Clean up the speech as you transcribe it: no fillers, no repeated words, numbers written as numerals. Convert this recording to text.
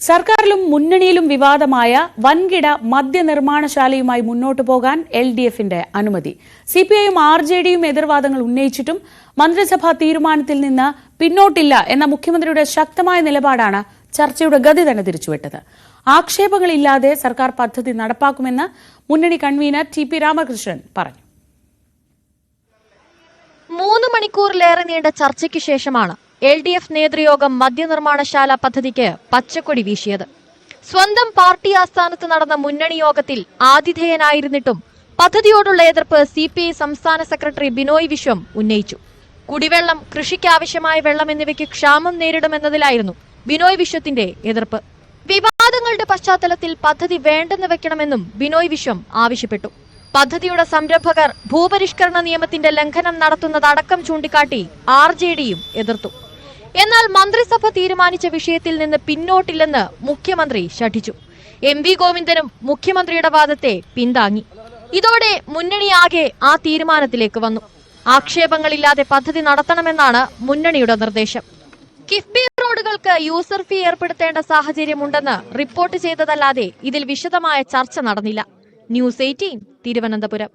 സർക്കാരിലും മുന്നണിയിലും വിവാദമായ വൻകിട മദ്യനിർമ്മാണശാലയുമായി മുന്നോട്ടു പോകാൻ LDFന്റെ അനുമതി. CPIയും RJDയും എതിർവാദങ്ങൾ ഉന്നയിച്ചിട്ടും മന്ത്രിസഭാ തീരുമാനത്തിൽ നിന്ന് പിന്നോട്ടില്ല എന്ന മുഖ്യമന്ത്രിയുടെ ശക്തമായ നിലപാടാണ് ചർച്ചയുടെ ഗതി തന്നെ തിരിച്ചുവിട്ടത്. ആക്ഷേപങ്ങളില്ലാതെ സർക്കാർ പദ്ധതി നടപ്പാക്കുമെന്ന് മുന്നണി കൺവീനർ TP രാമകൃഷ്ണൻ പറഞ്ഞു. 3 മണിക്കൂറിലേറെ നീണ്ട ചർച്ചയ്ക്ക് ശേഷമാണ് LDF നേതൃയോഗം മദ്യനിർമ്മാണശാല പദ്ധതിക്ക് പച്ചക്കൊടി വീശിയത്. സ്വന്തം പാർട്ടി ആസ്ഥാനത്ത് നടന്ന മുന്നണി യോഗത്തിൽ ആതിഥേയനായിരുന്നിട്ടും പദ്ധതിയോടുള്ള എതിർപ്പ് CPI സംസ്ഥാന സെക്രട്ടറി ബിനോയ് വിശ്വം ഉന്നയിച്ചു. കുടിവെള്ളം, കൃഷിക്കാവശ്യമായ വെള്ളം എന്നിവയ്ക്ക് ക്ഷാമം നേരിടുമെന്നതിലായിരുന്നു ബിനോയ് വിശ്വത്തിന്റെ എതിർപ്പ്. വിവാദങ്ങളുടെ പശ്ചാത്തലത്തിൽ പദ്ധതി വേണ്ടെന്ന് വെക്കണമെന്നും ബിനോയ് വിശ്വം ആവശ്യപ്പെട്ടു. പദ്ധതിയുടെ സംരംഭകർ ഭൂപരിഷ്കരണ നിയമത്തിന്റെ ലംഘനം നടത്തുന്നതടക്കം ചൂണ്ടിക്കാട്ടി RJDയും എതിർത്തു. എന്നാൽ മന്ത്രിസഭ തീരുമാനിച്ച വിഷയത്തിൽ നിന്ന് പിന്നോട്ടില്ലെന്ന് മുഖ്യമന്ത്രി ശഠിച്ചു. MV ഗോവിന്ദനും മുഖ്യമന്ത്രിയുടെ വാദത്തെ പിന്താങ്ങി. ഇതോടെ മുന്നണിയാകെ ആ തീരുമാനത്തിലേക്ക് വന്നു. ആക്ഷേപങ്ങളില്ലാതെ പദ്ധതി നടത്തണമെന്നാണ് മുന്നണിയുടെ നിർദ്ദേശം. കിഫ്ബി റോഡുകൾക്ക് യൂസർ ഫീ ഏർപ്പെടുത്തേണ്ട സാഹചര്യമുണ്ടെന്ന് റിപ്പോർട്ട് ചെയ്തതല്ലാതെ ഇതിൽ വിശദമായ ചർച്ച നടന്നില്ല. News 18 തിരുവനന്തപുരം.